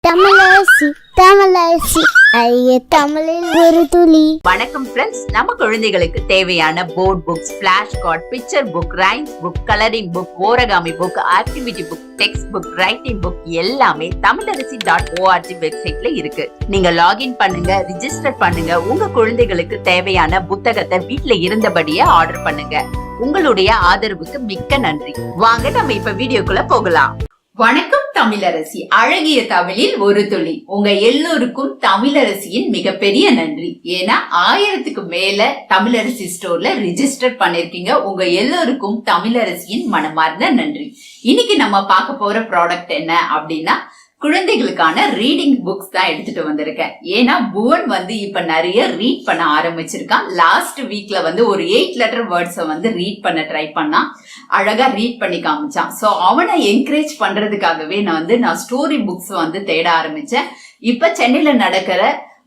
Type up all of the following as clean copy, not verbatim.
தமிழரசி தமிழரசி ஐய தமிழில் ஒரு துளி. வணக்கம் ஃப்ரெண்ட்ஸ், நம்ம குழந்தைகளுக்கு தேவையான board books, flash card, picture book, rhymes book, colouring book, origami book, activity book, text book, writing book எல்லாமே Tamilarasi.org வெப்சைட்ல இருக்கு. நீங்க லாகின் பண்ணுங்க, ரிஜிஸ்டர் பண்ணுங்க. உங்க குழந்தைகளுக்கு தேவையான புத்தகத்தை வீட்ல இருந்தபடியே ஆர்டர் பண்ணுங்க. உங்களுடைய ஆதரவுக்கு மிக்க நன்றி. வாங்க நம்ம இப்ப வீடியோக்குள்ள போகலாம். வணக்கம் தமிழரசி, அழகிய தமிழில் ஒரு துளி. உங்க எல்லோருக்கும் தமிழரசியின் மிகப்பெரிய நன்றி. ஏன்னா 1000க்கு மேல தமிழரசி ஸ்டோர்ல ரிஜிஸ்டர் பண்ணிருக்கீங்க. உங்க எல்லோருக்கும் தமிழரசியின் மனமார்ந்த நன்றி. இன்னைக்கு நம்ம பார்க்க போற ப்ராடக்ட் என்ன அப்படின்னா, குழந்தைகளுக்கான ரீடிங் புக்ஸ் தான் எடுத்துட்டு வந்திருக்கேன். ஏன்னா புவன் இப்ப நிறைய ரீட் பண்ண ஆரம்பிச்சிருக்கான். லாஸ்ட் வீக்ல ஒரு 8 லெட்டர் வேர்ட்ஸை ரீட் பண்ண ட்ரை பண்ணா, அழகா ரீட் பண்ணி காமிச்சான். சோ அவனை என்கரேஜ் பண்றதுக்காகவே நான் ஸ்டோரி புக்ஸ் தேட ஆரம்பிச்சேன். இப்ப சென்னையில நடக்கிற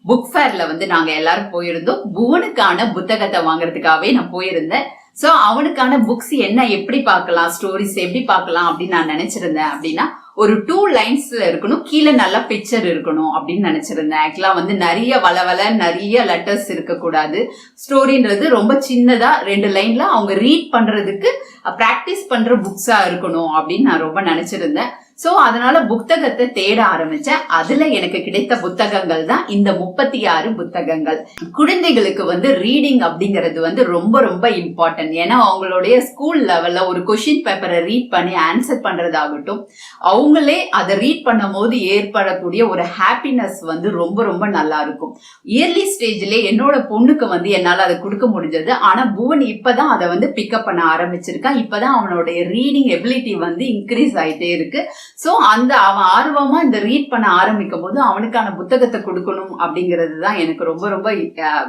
புக் ஃபேர்ல நாங்க எல்லாரும் போயிருந்தோம். புவனுக்கான புத்தகத்தை வாங்குறதுக்காகவே நான் போயிருந்தேன். சோ அவனுக்கான புக்ஸ் என்ன, எப்படி பார்க்கலாம், ஸ்டோரிஸ் எப்படி பார்க்கலாம் அப்படின்னு நான் நினைச்சிருந்தேன். அப்படின்னா ஒரு 2 லைன்ஸ்ல இருக்கணும், கீழே நல்லா பிக்சர் இருக்கணும் அப்படின்னு நினைச்சிருந்தேன். ஆக்சுவலா நிறைய வளவல நிறைய லெட்டர்ஸ் இருக்க கூடாது. ஸ்டோரின்றது ரொம்ப சின்னதா 2 லைன்ல அவங்க ரீட் பண்றதுக்கு பிராக்டிஸ் பண்ற புக்ஸா இருக்கணும் அப்படின்னு நான் ரொம்ப நினைச்சிருந்தேன். சோ அதனால புத்தகத்தை தேட ஆரம்பிச்சேன். அதுல எனக்கு கிடைத்த புத்தகங்கள் தான் இந்த 36 புத்தகங்கள். குழந்தைகளுக்கு ரீடிங் அப்படிங்கிறது ரொம்ப ரொம்ப இம்பார்ட்டன்ட். ஏன்னா அவங்களுடைய ஸ்கூல் லெவல்ல ஒரு கொஸ்டின் பேப்பரை ரீட் பண்ணி ஆன்சர் பண்றதாகட்டும், அவங்களே அதை ரீட் பண்ணும் போது ஏற்படக்கூடிய ஒரு ஹாப்பினஸ் ரொம்ப ரொம்ப நல்லா இருக்கும். இயர்லி ஸ்டேஜ்ல என்னோட பொண்ணுக்கு என்னால அதை கொடுக்க முடிஞ்சது. ஆனா புவன் இப்பதான் அதை பிக்கப் பண்ண ஆரம்பிச்சிருக்கான். இப்பதான் அவனுடைய ரீடிங் எபிலிட்டி இன்க்ரீஸ் ஆயிட்டே இருக்கு. சோ அவன் ஆர்வமா இந்த ரீட் பண்ண ஆரம்பிக்கும் போது அவனுக்கான புத்தகத்தை கொடுக்கணும் அப்படிங்கிறது தான் எனக்கு ரொம்ப ரொம்ப.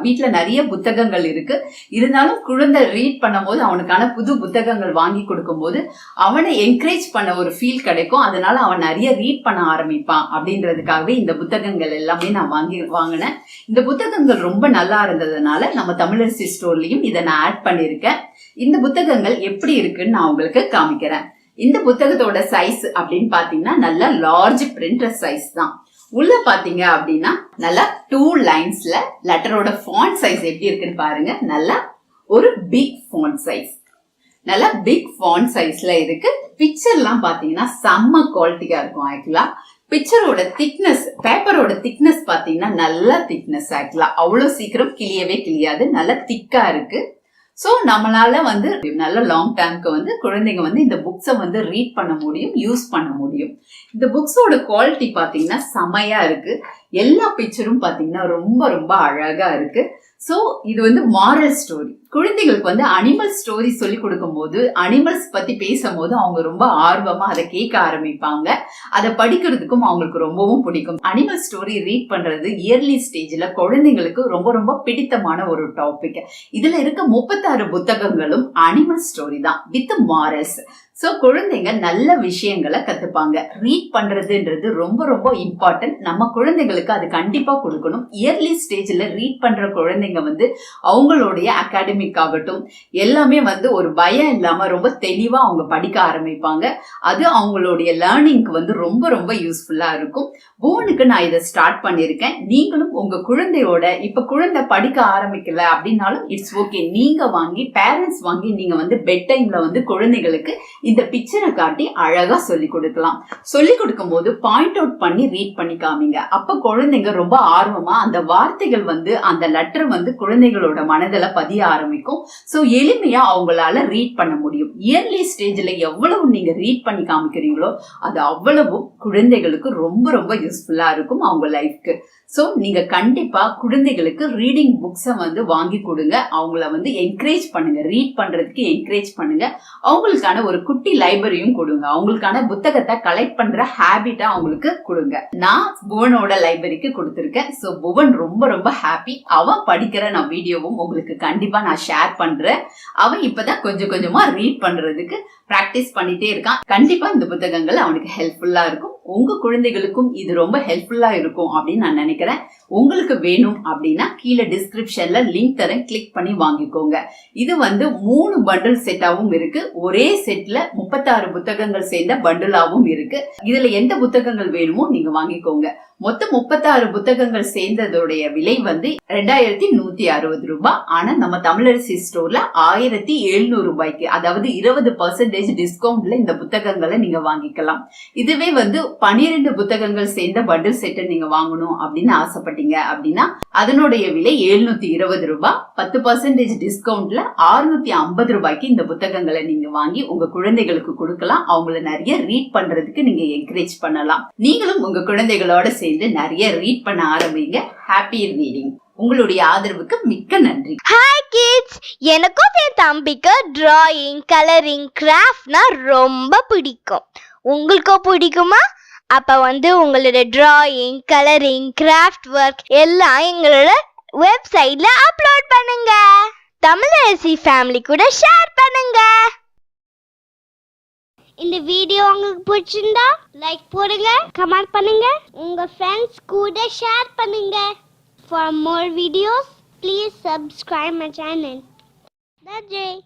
வீட்டுல நிறைய புத்தகங்கள் இருக்கு, இருந்தாலும் குழந்தை ரீட் பண்ணும் போது அவனுக்கான புது புத்தகங்கள் வாங்கி கொடுக்கும் போது அவனை என்கரேஜ் பண்ண ஒரு ஃபீல் கிடைக்கும். அதனால அவன் நிறைய ரீட் பண்ண ஆரம்பிப்பான். அப்படின்றதுக்காகவே இந்த புத்தகங்கள் எல்லாமே நான் வாங்கினேன். இந்த புத்தகங்கள் ரொம்ப நல்லா இருந்ததுனால நம்ம தமிழரசி ஸ்டோர்லயும் இதை நான் ஆட் பண்ணிருக்கேன். இந்த புத்தகங்கள் எப்படி இருக்குன்னு நான் உங்களுக்கு காமிக்கிறேன். இந்த புத்தகத்தோட சைஸ் அப்படின்னு பாத்தீங்கன்னா நல்ல லார்ஜ் பிரிண்டர் சைஸ் தான். உள்ள பாத்தீங்க அப்படின்னா நல்லா 2 லைன்ஸ்ல லெட்டரோட ஃபாண்ட் சைஸ் எப்படி இருக்குன்னு பாருங்க. நல்லா ஒரு பிக் ஃபாண்ட் சைஸ், நல்லா பிக் ஃபாண்ட் சைஸ்ல இருக்கு. பிக்சர் எல்லாம் பாத்தீங்கன்னா செம்ம குவாலிட்டியா இருக்கும். ஆக்சுவலா பிக்சரோட திக்னஸ், பேப்பரோட திக்னஸ் பாத்தீங்கன்னா நல்ல திக்னஸ். ஆக்சுவலா அவ்வளவு சீக்கிரம் கிளியாது, நல்ல திக்கா இருக்கு. சோ நம்மளால நல்ல லாங் டைம்க்கு குழந்தைங்க இந்த புக்ஸை ரீட் பண்ண முடியும், யூஸ் பண்ண முடியும். இந்த புக்ஸோட குவாலிட்டி பாத்தீங்கன்னா செமையா இருக்கு. எல்லா பிக்சரும் பாத்தீங்கன்னா ரொம்ப ரொம்ப அழகா இருக்கு. சோ இது மாரல் ஸ்டோரி. குழந்தைகளுக்கு அனிமல் ஸ்டோரி சொல்லி கொடுக்கும் போது, அனிமல்ஸ் பத்தி பேசும்போது அவங்க ரொம்ப ஆர்வமா அதை கேட்க ஆரம்பிப்பாங்க. அதை படிக்கிறதுக்கும் அவங்களுக்கு ரொம்பவும் பிடிக்கும். அனிமல் ஸ்டோரி ரீட் பண்றது இயர்லி ஸ்டேஜ்ல குழந்தைங்களுக்கு ரொம்ப ரொம்ப பிடித்தமான ஒரு டாபிக். இதுல இருக்க 36 புத்தகங்களும் அனிமல் ஸ்டோரி தான் வித் மாரல்ஸ். சோ குழந்தைங்க நல்ல விஷயங்களை கத்துப்பாங்க. ரீட் பண்றதுன்றது ரொம்ப ரொம்ப இம்பார்ட்டன்ட். நம்ம குழந்தைகளுக்கு அது கண்டிப்பா கொடுக்கணும். இயர்லி ஸ்டேஜ்ல ரீட் பண்ற குழந்தைங்க அவங்களுடைய அகாடமிக் ஆகட்டும் எல்லாமே ஒரு பயம் இல்லாம ரொம்ப தெளிவா அவங்க படிக்க ஆரம்பிப்பாங்க. அது அவங்களுடைய லேர்னிங்க்கு ரொம்ப ரொம்ப யூஸ்ஃபுல்லா இருக்கும். புவனுக்கு நான் இதை ஸ்டார்ட் பண்ணிருக்கேன். நீங்களும் உங்க குழந்தையோட, இப்ப குழந்தை படிக்க ஆரம்பிக்கல அப்படின்னாலும் இட்ஸ் ஓகே, நீங்க வாங்கி பேரண்ட்ஸ் வாங்கி நீங்க பெட் டைம்ல குழந்தைகளுக்கு இந்த பிக்சரை காட்டி அழகா சொல்லி கொடுக்கலாம். சொல்லி கொடுக்கும் போது பாயிண்ட் அவுட் பண்ணி ரீட் பண்ணி காமிங்க. அப்ப குழந்தைங்க ரொம்ப ஆர்வமா அந்த வார்த்தைகள் அந்த லெட்டர் குழந்தைகளோட மனதில பதிய ஆரம்பிக்கும். சோ எளிமையா அவங்களால ரீட் பண்ண முடியும். இயர்லி ஸ்டேஜ்ல எவ்வளவு நீங்க ரீட் பண்ணி காமிக்கிறீங்களோ அது அவ்வளவு குழந்தைகளுக்கு ரொம்ப ரொம்ப யூஸ்ஃபுல்லா இருக்கும் அவங்க லைஃப்க்கு. சோ நீங்க கண்டிப்பா குழந்தைகளுக்கு ரீடிங் புக்ஸை வாங்கி கொடுங்க. அவங்கள என்கரேஜ் பண்ணுங்க, ரீட் பண்றதுக்கு என்கரேஜ் பண்ணுங்க. அவங்களுக்கான ஒரு குட்டி லைப்ரரியும் கொடுங்க. அவங்களுக்கான புத்தகத்தை கலெக்ட் பண்ற ஹேபிட்டா அவங்களுக்கு கொடுங்க. நான் புவனோட லைப்ரரிக்கு கொடுத்திருக்கேன். சோ புவன் ரொம்ப ரொம்ப ஹாப்பி. அவன் படிக்கிற நான் வீடியோவும் உங்களுக்கு கண்டிப்பா நான் ஷேர் பண்றேன். அவன் இப்பதான் கொஞ்சம் கொஞ்சமா ரீட் பண்றதுக்கு பிராக்டிஸ் பண்ணிட்டே இருக்கான். கண்டிப்பா இந்த புத்தகங்கள் அவனுக்கு ஹெல்ப்ஃபுல்லா இருக்கும். உங்க குழந்தைகளுக்கும் இது ரொம்ப ஹெல்ப்ஃபுல்லா இருக்கும் அப்படின்னு நான் நினைக்கிறேன். உங்களுக்கு வேணும் அப்படின்னா கீழே டிஸ்கிரிப்ஷன்ல லிங்க் தரேன், கிளிக் பண்ணி வாங்கிக்கோங்க. இது 3 பண்டில் செட்டாவும் இருக்கு. ஒரே செட்ல 36 புத்தகங்கள் சேர்ந்த பண்டிலாவும் இருக்கு. இதுல எந்த புத்தகங்கள் வேணுமோ நீங்க வாங்கிக்கோங்க. மொத்தம் 36 புத்தகங்கள் சேர்ந்ததோடைய விலை 2160 ரூபாய். ஆனா நம்ம தமிழரசி ஸ்டோர்ல 1700 ரூபாய்க்கு, அதாவது 20% டிஸ்கவுண்ட்ல இந்த புத்தகங்களை நீங்க வாங்கிக்கலாம். இதுவே 12 புத்தகங்கள் சேர்ந்த பண்டில் செட்டை நீங்க வாங்கணும் அப்படின்னு ஆசைப்பட்டீங்க அப்படின்னா அதனுடைய விலை 720 ரூபாய். 10% டிஸ்கவுண்ட்ல 650 ரூபாய்க்கு இந்த புத்தகங்களை நீங்க வாங்கி உங்க குழந்தைகளுக்கு கொடுக்கலாம். அவங்கள நிறைய ரீட் பண்றதுக்கு நீங்க என்கரேஜ் பண்ணலாம். நீங்களும் உங்க குழந்தைகளோட சேர்ந்து நிறைய ரீட் பண்ண ஆரம்பிங்க. Happy reading. உங்களுடைய ஆதரவுக்கு மிக்க நன்றி. ஹாய் கிட்ஸ், எனக்கும் என் தம்பிக்கு டிராயிங், கலரிங், கிராஃப்ட்னா ரொம்ப பிடிக்கும். உங்களுக்கும் பிடிக்குமா? அப்ப உங்களோட டிராயிங், கலரிங், கிராஃப்ட் ஒர்க் எல்லாம் எங்களோட வெப்சைட்ல அப்லோட் பண்ணுங்க. தமிழரசி ஃபேமிலி கூட ஷேர் பண்ணுங்க. இந்த வீடியோ உங்களுக்கு பிடிச்சிருந்தா லைக் போடுங்க, கமெண்ட் பண்ணுங்க, உங்க ஃப்ரெண்ட்ஸ் கூட ஷேர் பண்ணுங்க. For more videos, please subscribe my channel. That's it.